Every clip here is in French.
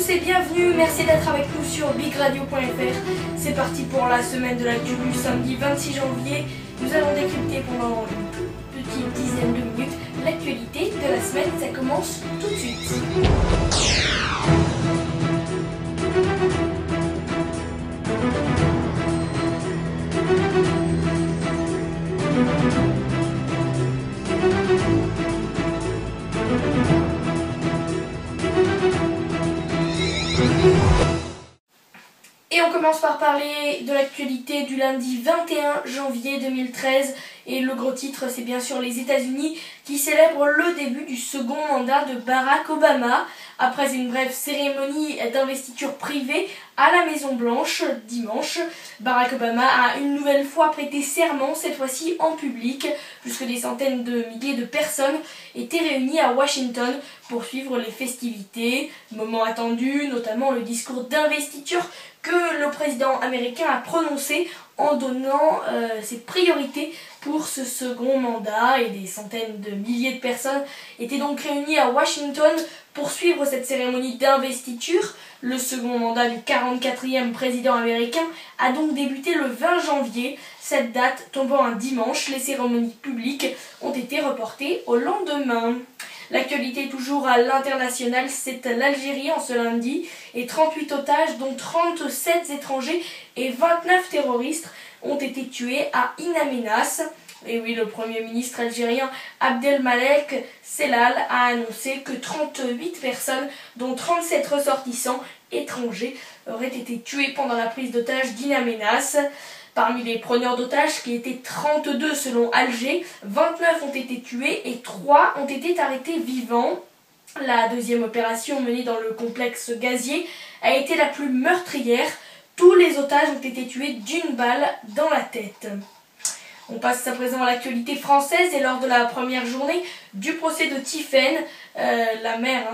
tous et bienvenue, merci d'être avec nous sur bigradio.fr. C'est parti pour la semaine de l'actu du samedi 26 janvier. Nous allons décrypter pendant une petite dizaine de minutes l'actualité de la semaine. Ça commence tout de suite. Et on commence par parler de l'actualité du lundi 21 janvier 2013. Et le gros titre, c'est bien sûr les États-Unis qui célèbrent le début du second mandat de Barack Obama. Après une brève cérémonie d'investiture privée à la Maison-Blanche dimanche, Barack Obama a une nouvelle fois prêté serment, cette fois-ci en public, puisque des centaines de milliers de personnes étaient réunies à Washington pour suivre les festivités. Moment attendu, notamment le discours d'investiture que le président américain a prononcé en donnant ses priorités pour ce second mandat, et des centaines de milliers de personnes étaient donc réunies à Washington pour suivre cette cérémonie d'investiture. Le second mandat du 44e président américain a donc débuté le 20 janvier. Cette date tombant un dimanche, les cérémonies publiques ont été reportées au lendemain. L'actualité toujours à l'international, c'est l'Algérie en ce lundi, et 38 otages, dont 37 étrangers et 29 terroristes, ont été tués à In Amenas. Et oui, le premier ministre algérien Abdelmalek Sellal a annoncé que 38 personnes, dont 37 ressortissants étrangers, auraient été tués pendant la prise d'otages d'In Amenas. Parmi les preneurs d'otages, qui étaient 32 selon Alger, 29 ont été tués et 3 ont été arrêtés vivants. La deuxième opération menée dans le complexe gazier a été la plus meurtrière. Tous les otages ont été tués d'une balle dans la tête. On passe à présent à l'actualité française, et lors de la première journée du procès de Tiphaine, la mère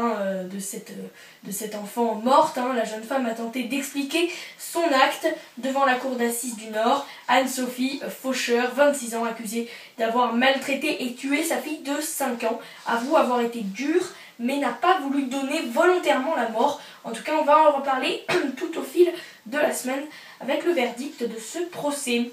de cet enfant morte, la jeune femme a tenté d'expliquer son acte devant la cour d'assises du Nord. Anne-Sophie Faucheur, 26 ans, accusée d'avoir maltraité et tué sa fille de 5 ans, avoue avoir été dure, mais n'a pas voulu donner volontairement la mort. En tout cas, on va en reparler tout au fil de la semaine avec le verdict de ce procès.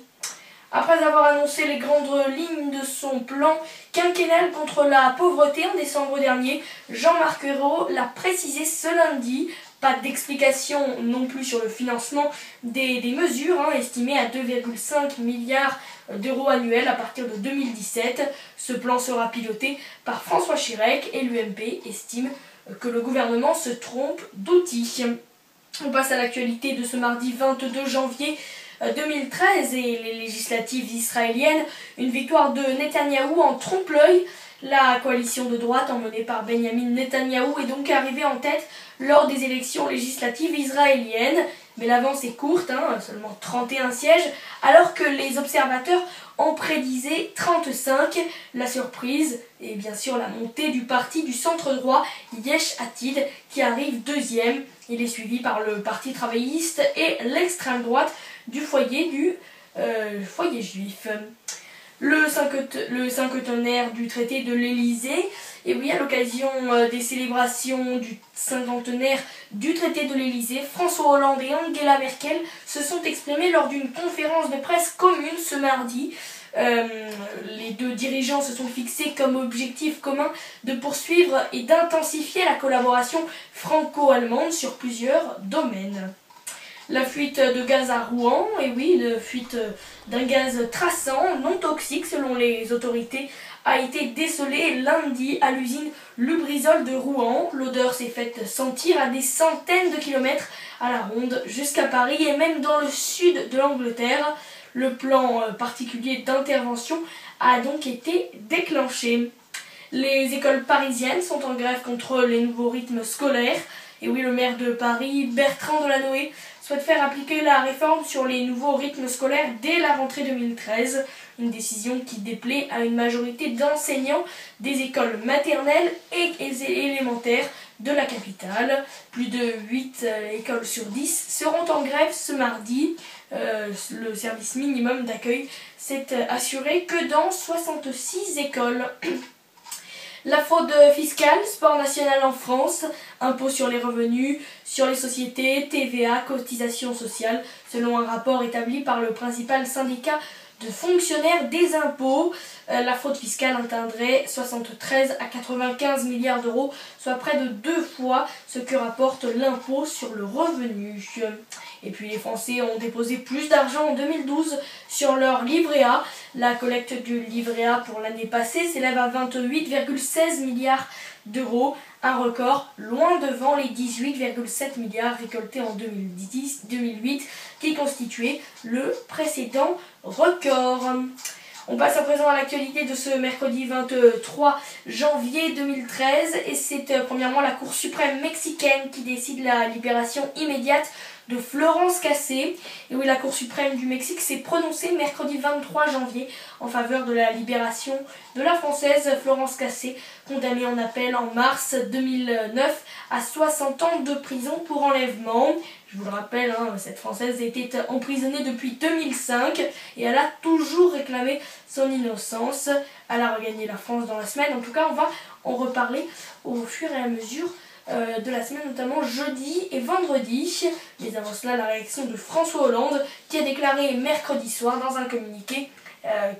Après avoir annoncé les grandes lignes de son plan quinquennal contre la pauvreté en décembre dernier, Jean-Marc Ayrault l'a précisé ce lundi. Pas d'explication non plus sur le financement des mesures, estimées à 2,5 milliards d'euros annuels à partir de 2017. Ce plan sera piloté par François Chirec, et l'UMP estime que le gouvernement se trompe d'outils. On passe à l'actualité de ce mardi 22 janvier 2013 et les législatives israéliennes. Une victoire de Netanyahou en trompe-l'œil. La coalition de droite emmenée par Benjamin Netanyahou est donc arrivée en tête lors des élections législatives israéliennes. Mais l'avance est courte, seulement 31 sièges, alors que les observateurs en prédisaient 35. La surprise est bien sûr la montée du parti du centre-droit Yesh Atid, qui arrive deuxième. Il est suivi par le parti travailliste et l'extrême droite du foyer juif. Le cinquantenaire du traité de l'Élysée, et oui, à l'occasion des célébrations du cinquantenaire du traité de l'Élysée, François Hollande et Angela Merkel se sont exprimés lors d'une conférence de presse commune ce mardi. Les deux dirigeants se sont fixés comme objectif commun de poursuivre et d'intensifier la collaboration franco-allemande sur plusieurs domaines. La fuite de gaz à Rouen, et oui, la fuite d'un gaz traçant, non toxique selon les autorités, a été décelée lundi à l'usine Lubrizol de Rouen. L'odeur s'est faite sentir à des centaines de kilomètres à la ronde jusqu'à Paris et même dans le sud de l'Angleterre. Le plan particulier d'intervention a donc été déclenché. Les écoles parisiennes sont en grève contre les nouveaux rythmes scolaires. Et oui, le maire de Paris, Bertrand Delanoë, souhaite faire appliquer la réforme sur les nouveaux rythmes scolaires dès la rentrée 2013. Une décision qui déplaît à une majorité d'enseignants des écoles maternelles et élémentaires de la capitale. Plus de 8 écoles sur 10 seront en grève ce mardi. Le service minimum d'accueil s'est assuré que dans 66 écoles. La fraude fiscale, sport national en France, impôt sur les revenus, sur les sociétés, TVA, cotisations sociales, selon un rapport établi par le principal syndicat de fonctionnaires des impôts. La fraude fiscale atteindrait 73 à 95 milliards d'euros, soit près de 2 fois ce que rapporte l'impôt sur le revenu. Et puis les Français ont déposé plus d'argent en 2012 sur leur livret A. La collecte du livret A pour l'année passée s'élève à 28,16 milliards d'euros, un record loin devant les 18,7 milliards récoltés en 2008 qui constituait le précédent record. On passe à présent à l'actualité de ce mercredi 23 janvier 2013 et c'est premièrement la Cour suprême mexicaine qui décide la libération immédiate de Florence Cassé. Et oui, la Cour suprême du Mexique s'est prononcée mercredi 23 janvier en faveur de la libération de la Française Florence Cassé, condamnée en appel en mars 2009 à 60 ans de prison pour enlèvement. Je vous le rappelle, cette Française était emprisonnée depuis 2005 et elle a toujours réclamé son innocence. Elle a regagné la France dans la semaine. En tout cas, on va en reparler au fur et à mesure de la semaine, notamment jeudi et vendredi. Mais avant cela, la réaction de François Hollande qui a déclaré mercredi soir dans un communiqué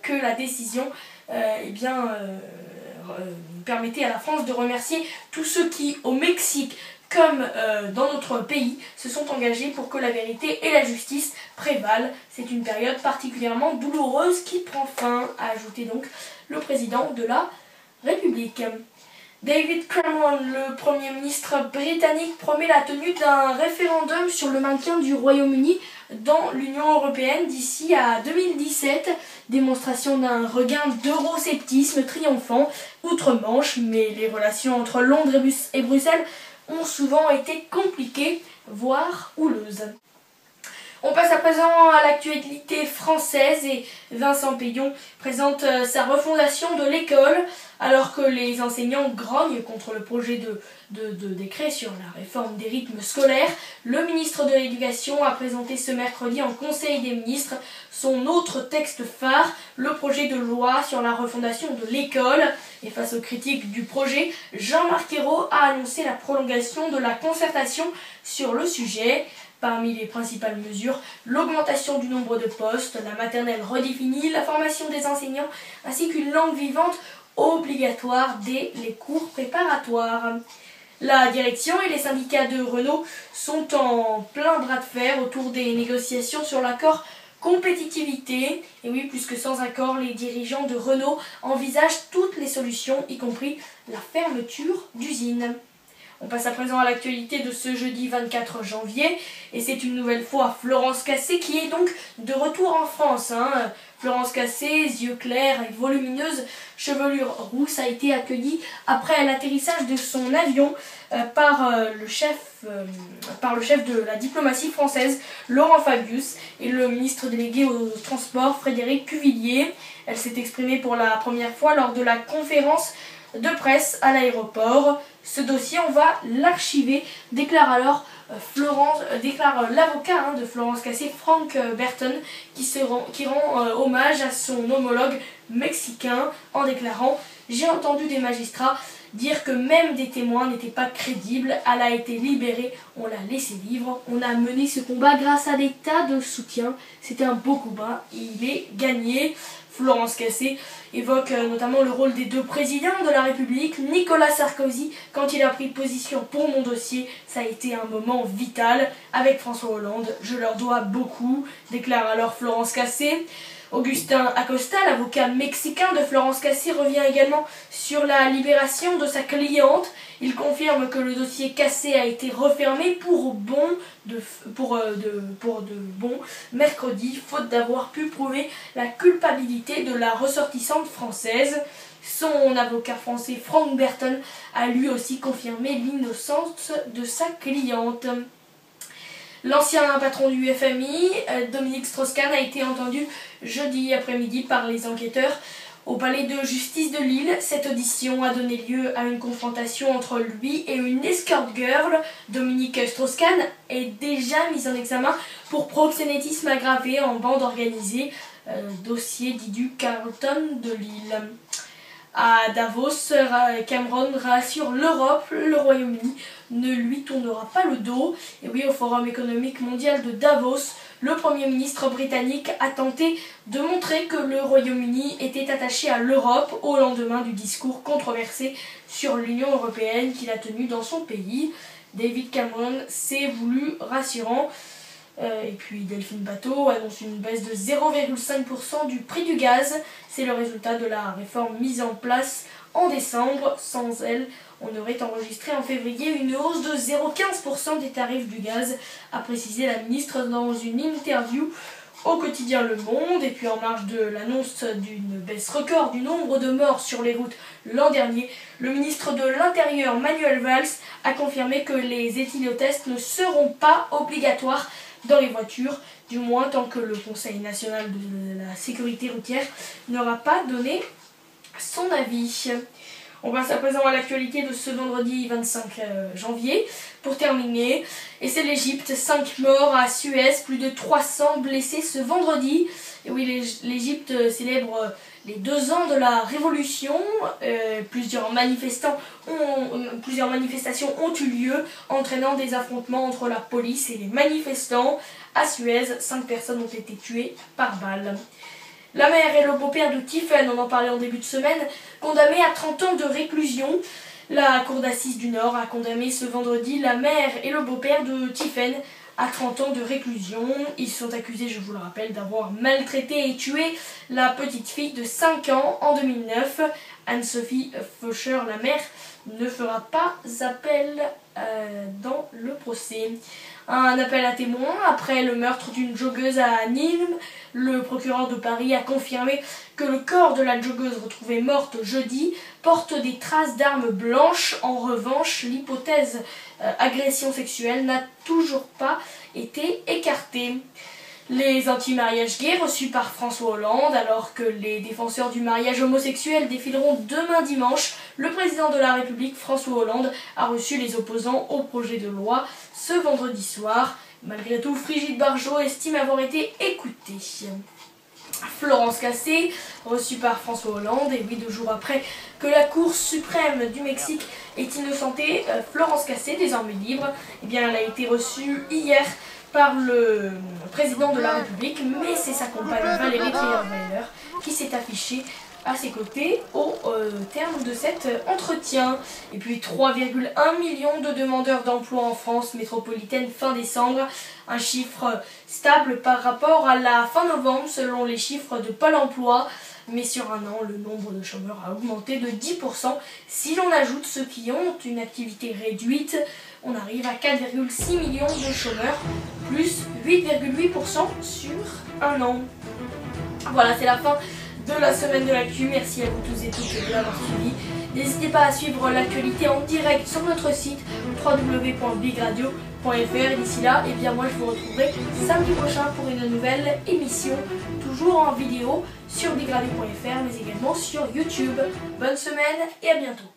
que la décision permettait à la France de remercier tous ceux qui, au Mexique comme dans notre pays, se sont engagés pour que la vérité et la justice prévalent. C'est une période particulièrement douloureuse qui prend fin, a ajouté donc le président de la République. David Cameron, le Premier ministre britannique, promet la tenue d'un référendum sur le maintien du Royaume-Uni dans l'Union européenne d'ici à 2017. Démonstration d'un regain d'eurosceptisme triomphant outre-Manche, mais les relations entre Londres et Bruxelles ont souvent été compliquées, voire houleuses. On passe à présent à l'actualité française et Vincent Peillon présente sa refondation de l'école alors que les enseignants grognent contre le projet de décret sur la réforme des rythmes scolaires. Le ministre de l'Éducation a présenté ce mercredi en Conseil des ministres son autre texte phare, le projet de loi sur la refondation de l'école. Et face aux critiques du projet, Jean-Marc Ayrault a annoncé la prolongation de la concertation sur le sujet. Parmi les principales mesures, l'augmentation du nombre de postes, la maternelle redéfinie, la formation des enseignants, ainsi qu'une langue vivante obligatoire dès les cours préparatoires. La direction et les syndicats de Renault sont en plein bras de fer autour des négociations sur l'accord compétitivité. Et oui, plus que sans accord, les dirigeants de Renault envisagent toutes les solutions, y compris la fermeture d'usines. On passe à présent à l'actualité de ce jeudi 24 janvier et c'est une nouvelle fois Florence Cassé qui est donc de retour en France. Florence Cassé, yeux clairs et volumineuse chevelure rousse, a été accueillie après l'atterrissage de son avion par le chef de la diplomatie française, Laurent Fabius, et le ministre délégué aux Transports, Frédéric Cuvillier. Elle s'est exprimée pour la première fois lors de la conférence de presse à l'aéroport. Ce dossier, on va l'archiver, déclare l'avocat de Florence Cassé, Frank Burton, qui rend hommage à son homologue mexicain en déclarant « J'ai entendu des magistrats dire que même des témoins n'étaient pas crédibles. Elle a été libérée, on l'a laissée vivre. On a mené ce combat grâce à des tas de soutien. C'était un beau combat et il est gagné. » Florence Cassé évoque notamment le rôle des deux présidents de la République. Nicolas Sarkozy, quand il a pris position pour mon dossier, ça a été un moment vital. Avec François Hollande, je leur dois beaucoup, déclare alors Florence Cassé. Augustin Acosta, l'avocat mexicain de Florence Cassé, revient également sur la libération de sa cliente. Il confirme que le dossier Cassé a été refermé pour de bon mercredi, faute d'avoir pu prouver la culpabilité de la ressortissante française. Son avocat français Frank Burton a lui aussi confirmé l'innocence de sa cliente. L'ancien patron du FMI, Dominique Strauss-Kahn, a été entendu jeudi après-midi par les enquêteurs au palais de justice de Lille. Cette audition a donné lieu à une confrontation entre lui et une escort girl. Dominique Strauss-Kahn est déjà mis en examen pour proxénétisme aggravé en bande organisée, dossier dit du Carlton de Lille. À Davos, Cameron rassure l'Europe, le Royaume-Uni ne lui tournera pas le dos. Et oui, au Forum économique mondial de Davos, le Premier ministre britannique a tenté de montrer que le Royaume-Uni était attaché à l'Europe au lendemain du discours controversé sur l'Union européenne qu'il a tenu dans son pays. David Cameron s'est voulu rassurant. Et puis Delphine Batho annonce une baisse de 0,5% du prix du gaz. C'est le résultat de la réforme mise en place en décembre. Sans elle, on aurait enregistré en février une hausse de 0,15% des tarifs du gaz, a précisé la ministre dans une interview au quotidien Le Monde. Et puis en marge de l'annonce d'une baisse record du nombre de morts sur les routes l'an dernier, le ministre de l'Intérieur Manuel Valls a confirmé que les éthylotests ne seront pas obligatoires dans les voitures, du moins tant que le Conseil national de la sécurité routière n'aura pas donné son avis. On passe à présent à l'actualité de ce vendredi 25 janvier. Pour terminer, et c'est l'Égypte, 5 morts à Suez, plus de 300 blessés ce vendredi. Et oui, l'Égypte célèbre les 2 ans de la révolution. Plusieurs manifestations ont eu lieu, entraînant des affrontements entre la police et les manifestants. À Suez, 5 personnes ont été tuées par balle. La mère et le beau-père de Tiphaine, on en parlait en début de semaine, condamnés à 30 ans de réclusion. La cour d'assises du Nord a condamné ce vendredi la mère et le beau-père de Tiphaine à 30 ans de réclusion. Ils sont accusés, je vous le rappelle, d'avoir maltraité et tué la petite fille de 5 ans en 2009. Anne-Sophie Faucher, la mère, ne fera pas appel dans le procès. Un appel à témoins après le meurtre d'une joggeuse à Nîmes. Le procureur de Paris a confirmé que le corps de la joggeuse retrouvée morte jeudi porte des traces d'armes blanches. En revanche, l'hypothèse agression sexuelle n'a toujours pas été écartée. Les anti-mariages gays reçus par François Hollande, alors que les défenseurs du mariage homosexuel défileront demain dimanche, le président de la République, François Hollande, a reçu les opposants au projet de loi ce vendredi soir. Malgré tout, Brigitte Bardot estime avoir été écoutée. Florence Cassé, reçue par François Hollande, et oui, 2 jours après que la Cour suprême du Mexique ait innocenté Florence Cassé, désormais libre, eh bien, elle a été reçue hier par le président de la République, mais c'est sa compagne Valérie Trierweiler qui s'est affichée à ses côtés au terme de cet entretien. Et puis 3,1 millions de demandeurs d'emploi en France métropolitaine fin décembre, un chiffre stable par rapport à la fin novembre selon les chiffres de Pôle emploi. Mais sur un an, le nombre de chômeurs a augmenté de 10%. Si l'on ajoute ceux qui ont une activité réduite, on arrive à 4,6 millions de chômeurs, plus 8,8% sur un an. Voilà, c'est la fin de la semaine de l'actu. Merci à vous tous et toutes de l'avoir suivi. N'hésitez pas à suivre l'actualité en direct sur notre site www.bigradio.fr. Et d'ici là, eh bien moi je vous retrouverai samedi prochain pour une nouvelle émission, toujours en vidéo sur bigradio.fr, mais également sur YouTube. Bonne semaine et à bientôt.